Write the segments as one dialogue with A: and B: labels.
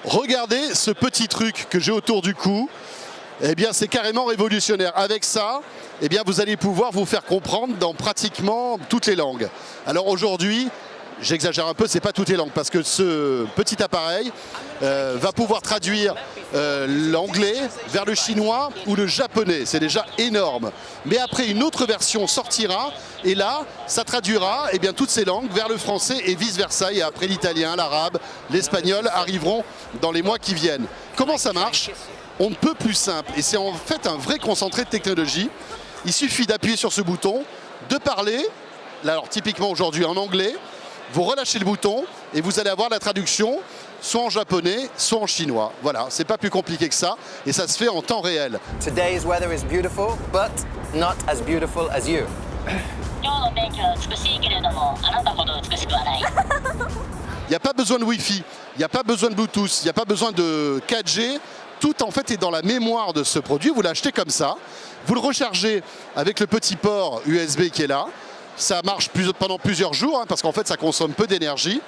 A: Regardez ce petit truc que j'ai autour du cou. Eh bien, c'est carrément révolutionnaire. Avec ça, eh bien, vous allez pouvoir vous faire comprendre dans pratiquement toutes les langues. Alors aujourd'hui, j'exagère un peu, c'est pas toutes les langues, parce que ce petit appareil va pouvoir traduire l'anglais vers le chinois ou le japonais. C'est déjà énorme. Mais après, une autre version sortira, et là, ça traduira eh bien, toutes ces langues vers le français et vice-versa. Et après, l'italien, l'arabe, l'espagnol arriveront dans les mois qui viennent. Comment ça marche ? On ne peut plus simple, et c'est en fait un vrai concentré de technologie. Il suffit d'appuyer sur ce bouton, de parler, là, alors typiquement aujourd'hui en anglais, vous relâchez le bouton et vous allez avoir la traduction soit en japonais, soit en chinois. Voilà, c'est pas plus compliqué que ça, et ça se fait en temps réel.
B: Today's weather is beautiful, but not as beautiful as you.
A: Il n'y a pas besoin de Wi-Fi, il n'y a pas besoin de Bluetooth, il n'y a pas besoin de 4G. Tout en fait est dans la mémoire de ce produit. Vous l'achetez comme ça, vous le rechargez avec le petit port USB qui est là. Ça marche pendant plusieurs jours, parce qu'en fait ça consomme peu d'énergie.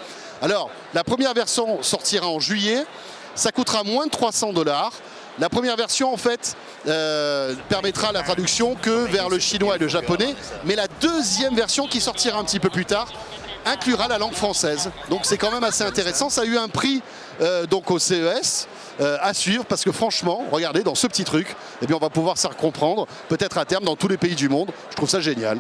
A: Alors la première version sortira en juillet, ça coûtera moins de 300 $. La première version en fait permettra la traduction que vers le chinois et le japonais, mais la deuxième version qui sortira un petit peu plus tard inclura la langue française. Donc c'est quand même assez intéressant. Ça a eu un prix donc au CES. À suivre, parce que franchement, regardez, dans ce petit truc, eh bien, on va pouvoir ça comprendre, peut-être à terme dans tous les pays du monde. Je trouve ça génial.